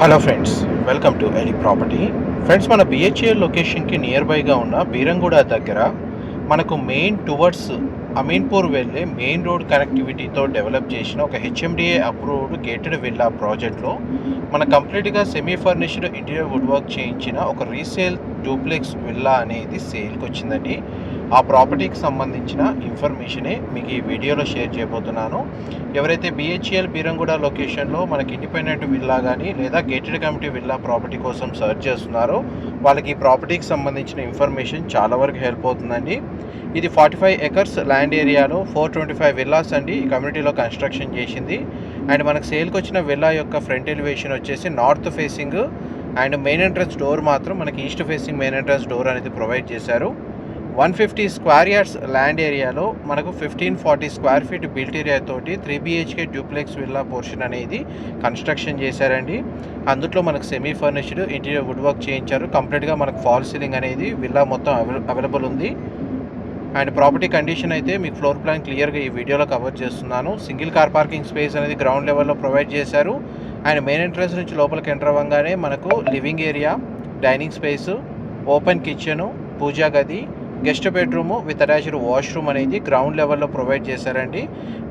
Hello friends, welcome to ఎలి property. Friends, మన బిహెచ్ఎల్ లొకేషన్కి నియర్ బైగా ఉన్న బీరంగూడ దగ్గర మనకు మెయిన్ టువర్డ్స్ అమీన్పూర్ వెళ్ళే మెయిన్ రోడ్ కనెక్టివిటీతో డెవలప్ చేసిన ఒక హెచ్ఎండిఏ అప్రూవ్డ్ గేటెడ్ విల్లా ప్రాజెక్ట్లో మన కంప్లీట్గా semi furnished interior wood work చేయించిన ఒక రీసేల్ డూప్లెక్స్ విల్లా అనేది సేల్కి వచ్చిందండి. ఆ ప్రాపర్టీకి సంబంధించిన ఇన్ఫర్మేషనే మీకు ఈ వీడియోలో షేర్ చేయబోతున్నాను. ఎవరైతే బిహెచ్ఎల్ బీరంగూడ లొకేషన్లో మనకి ఇండిపెండెంట్ విల్లా కానీ లేదా గేటెడ్ కమ్యూనిటీ విల్లా ప్రాపర్టీ కోసం సర్చ్ చేస్తున్నారో వాళ్ళకి ఈ ప్రాపర్టీకి సంబంధించిన ఇన్ఫర్మేషన్ చాలా వరకు హెల్ప్ అవుతుందండి. ఇది 45 ఎకర్స్ ల్యాండ్ ఏరియాలో 425 విల్లాస్ అండి ఈ కమ్యూనిటీలో కన్స్ట్రక్షన్ చేసింది. అండ్ మనకు సేల్కి వచ్చిన విల్లా యొక్క ఫ్రంట్ ఎలివేషన్ వచ్చేసి north facing and main entrance door మాత్రం మనకి east facing main entrance door అనేది ప్రొవైడ్ చేశారు. 150 స్క్వేర్ యార్డ్స్ ల్యాండ్ ఏరియాలో మనకు 1540 స్క్వేర్ ఫీట్ బిల్ట్ ఏరియా తోటి 3 BHK డ్యూప్లెక్స్ విల్లా పోర్షన్ అనేది కన్స్ట్రక్షన్ చేశారండి. అందులో మనకు semi furnished interior wood work చేయించారు. కంప్లీట్గా మనకు ఫాల్ సీలింగ్ అనేది విల్లా మొత్తం అవైలబుల్ ఉంది. అండ్ ప్రాపర్టీ కండిషన్ అయితే మీకు ఫ్లోర్ ప్లాన్ క్లియర్గా ఈ వీడియోలో కవర్ చేస్తున్నాను. సింగిల్ కార్ పార్కింగ్ స్పేస్ అనేది గ్రౌండ్ లెవెల్లో ప్రొవైడ్ చేశారు. అండ్ మెయిన్ ఎంట్రన్స్ నుంచి లోపలికి ఎంటర్ అవ్వగానే మనకు living area, dining space, open kitchen, puja గది, guest bedroom with attached washroom అనేది గ్రౌండ్ లెవెల్లో ప్రొవైడ్ చేశారండి.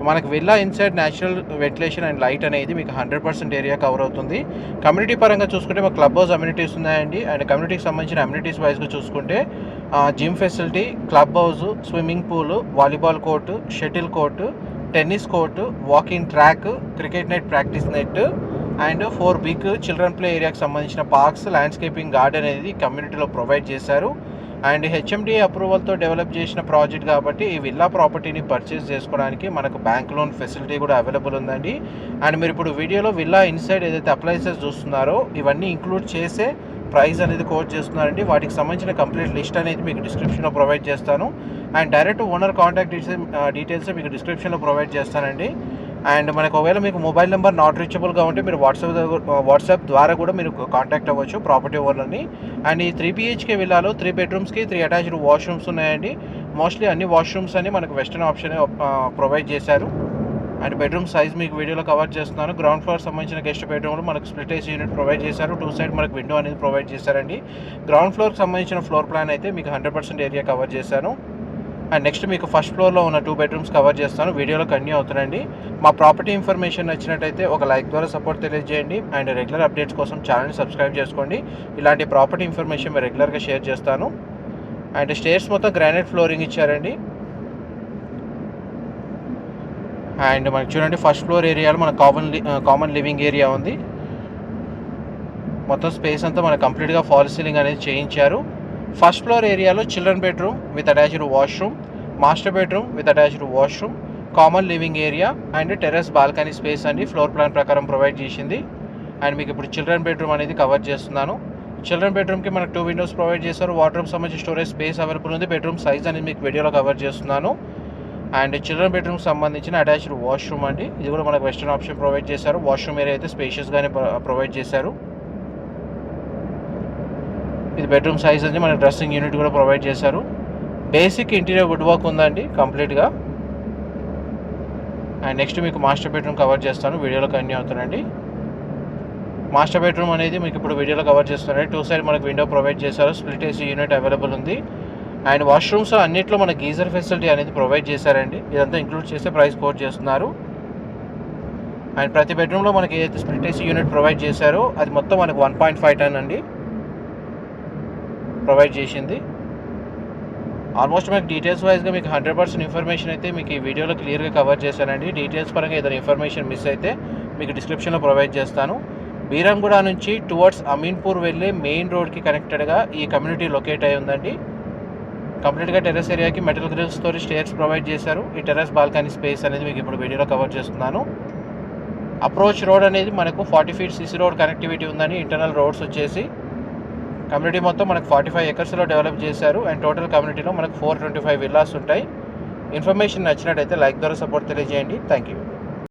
మనకు villa inside natural ventilation and light అనేది మీకు 100% ఏరియా కవర్ అవుతుంది. కమ్యూనిటీ పరంగా చూసుకుంటే మాకు క్లబ్ హౌస్ అమ్యూనిటీస్ ఉన్నాయండి. అండ్ కమ్యూనిటీకి సంబంధించిన అమ్యూనిటీస్ వైజ్గా చూసుకుంటే gym facility, club house, swimming pool, volleyball court, shuttle court, tennis court, walking track, cricket net, practice net and 4 big children play ఏరియాకి సంబంధించిన పార్క్స్, ల్యాండ్స్కేపింగ్ గార్డెన్ అనేది కమ్యూనిటీలో ప్రొవైడ్ చేశారు. అండ్ హెచ్ఎండిఏ అప్రూవల్తో డెవలప్ చేసిన ప్రాజెక్ట్ కాబట్టి ఈ విల్లా ప్రాపర్టీని పర్చేస్ చేసుకోవడానికి మనకు బ్యాంక్ లోన్ ఫెసిలిటీ కూడా అవైలబుల్ ఉందండి. అండ్ మీరు ఇప్పుడు వీడియోలో విల్లా ఇన్సైడ్ ఏదైతే అప్లయన్సెస్ చూస్తున్నారో ఇవన్నీ ఇంక్లూడ్ చేసే ప్రైస్ అనేది కోట్ చేస్తున్నారండి. వాటికి సంబంధించిన కంప్లీట్ లిస్ట్ అనేది మీకు డిస్క్రిప్షన్లో ప్రొవైడ్ చేస్తాను. And direct owner contact details మీకు డిస్క్రిప్షన్లో ప్రొవైడ్ చేస్తానండి. అండ్ మనకు ఒకవేళ మీకు మొబైల్ నెంబర్ నాట్ రీచబుల్గా ఉంటే మీరు వాట్సాప్ ద్వారా కూడా మీరు కాంటాక్ట్ అవ్వచ్చు ప్రాపర్టీ ఓనర్ని. అండ్ ఈ 3 BHK విల్లాలో 3 బెడ్రూమ్స్కి 3 అటాచ్డ్ వాష్రూమ్స్ ఉన్నాయండి. మోస్ట్లీ అన్ని వాష్రూమ్స్ అని మనకు వెస్టర్న్ ఆప్షన్ ప్రొవైడ్ చేశారు. అండ్ బెడ్రూమ్ సైజ్ మీకు వీడియోలో కవర్ చేస్తున్నాను. గ్రౌండ్ ఫ్లోర్ సంబంధించిన గెస్ట్ బెడ్రూమ్లో మనకు స్ప్లిట్ ఏసీ యూనిట్ ప్రొవైడ్ చేశారు. 2 సైడ్ మనకు విండో అనేది ప్రొవైడ్ చేశారండి. గ్రౌండ్ ఫ్లోర్కి సంబంధించిన ఫ్లోర్ ప్లాన్ అయితే మీకు 100% ఏరియా కవర్ చేశాను. అండ్ నెక్స్ట్ మీకు ఫస్ట్ ఫ్లోర్లో ఉన్న 2 బెడ్రూమ్స్ కవర్ చేస్తాను. వీడియోలో కంటిన్యూ అవుతుందండి. మా ప్రాపర్టీ ఇన్ఫర్మేషన్ నచ్చినట్టయితే ఒక లైక్ ద్వారా సపోర్ట్ తెలియజేయండి. అండ్ రెగ్యులర్ అప్డేట్స్ కోసం ఛానల్ని సబ్స్క్రైబ్ చేసుకోండి. ఇలాంటి ప్రాపర్టీ ఇన్ఫర్మేషన్ మేము రెగ్యులర్గా షేర్ చేస్తాను. అండ్ స్టేర్స్ మొత్తం గ్రానైట్ ఫ్లోరింగ్ ఇచ్చారండి. అండ్ మనకి చూడండి ఫస్ట్ ఫ్లోర్ ఏరియాలో మన కామన్ లివింగ్ ఏరియా ఉంది. మొత్తం స్పేస్ అంతా మనకు కంప్లీట్గా ఫాల్ సీలింగ్ అనేది చేయించారు. ఫస్ట్ ఫ్లోర్ ఏరియాలో children bedroom with attached washroom, master bedroom with attached washroom, common living area and terrace balcony space అండి ఫ్లోర్ ప్లాన్ ప్రకారం ప్రొవైడ్ చేసింది. అండ్ మీకు ఇప్పుడు చిల్డ్రన్ బెడ్రూమ్ అనేది కవర్ చేస్తున్నాను. చిల్డ్రన్ బెడ్రూమ్కి మనకు 2 విండోస్ ప్రొవైడ్ చేశారు. వార్డ్రోబ్ సంబంధించి స్టోరేజ్ స్పేస్ అవైలబుల్ ఉంది. బెడ్రూమ్ సైజ్ అనేది మీకు వీడియోలో కవర్ చేస్తున్నాను. అండ్ చిల్డ్రన్ బెడ్రూమ్కి సంబంధించిన అటాచ్డ్ వాష్రూమ్ అండి. ఇది కూడా మనకు వెస్టర్న్ ఆప్షన్ ప్రొవైడ్ చేశారు. వాష్రూమ్ ఏరియా అయితే స్పేషియస్గానే ప్రొవైడ్ చేశారు. ఇది బెడ్రూమ్ సైజ్ అని మనకి డ్రెస్సింగ్ యూనిట్ కూడా ప్రొవైడ్ చేశారు. బేసిక్ ఇంటీరియర్ వుడ్ వర్క్ ఉందండి కంప్లీట్గా. అండ్ నెక్స్ట్ మీకు మాస్టర్ బెడ్రూమ్ కవర్ చేస్తాను. వీడియోలో కంటిన్యూ అవుతానండి. మాస్టర్ బెడ్రూమ్ అనేది మీకు ఇప్పుడు వీడియోలో కవర్ చేస్తున్నారండి. 2 సైడ్ మనకు విండో ప్రొవైడ్ చేశారు. స్ప్లిట్ ఏసీ యూనిట్ అవైలబుల్ ఉంది. అండ్ వాష్రూమ్స్ అన్నింటిలో మనకి గీజర్ ఫెసిలిటీ అనేది ప్రొవైడ్ చేశారండి. ఇదంతా ఇంక్లూడ్ చేస్తే ప్రైస్ కోట్ చేస్తున్నారు. అండ్ ప్రతి బెడ్రూమ్లో మనకి ఏదైతే స్ప్లిట్ ఏసీ యూనిట్ ప్రొవైడ్ చేశారో అది మొత్తం మనకు 1.5 టన్ అండి ప్రొవైడ్ చేసింది. ఆల్మోస్ట్ మీకు డీటెయిల్స్ వైజ్గా మీకు 100% ఇన్ఫర్మేషన్ అయితే మీకు ఈ వీడియోలో క్లియర్గా కవర్ చేశానండి. డీటెయిల్స్ పరంగా ఏదైనా ఇన్ఫర్మేషన్ మిస్ అయితే మీకు డిస్క్రిప్షన్లో ప్రొవైడ్ చేస్తాను. బీరంగూడ నుంచి టువర్డ్స్ అమీన్పూర్ వెళ్ళే మెయిన్ రోడ్కి కనెక్టెడ్గా ఈ కమ్యూనిటీ లొకేట్ అయి ఉందండి. కంప్లీట్గా టెర్రస్ ఏరియాకి మెటల్ గ్రిల్స్తో స్టేర్స్ ప్రొవైడ్ చేశారు. ఈ టెర్రస్ బాల్కనీ స్పేస్ అనేది మీకు ఇప్పుడు వీడియోలో కవర్ చేస్తున్నాను. అప్రోచ్ రోడ్ అనేది మనకు 40 ఫీట్ సిసి రోడ్ కనెక్టివిటీ ఉందని. ఇంటర్నల్ రోడ్స్ వచ్చేసి కమ్యూనిటీ మొత్తం మనకు 45 ఎకర్స్లో డెవలప్ చేశారు. అండ్ టోటల్ కమ్యూనిటీలో మనకు 425 విల్లాస్ ఉంటాయి. ఇన్ఫర్మేషన్ నచ్చినట్టయితే లైక్ ద్వారా సపోర్ట్ తెలియజేయండి. Thank you.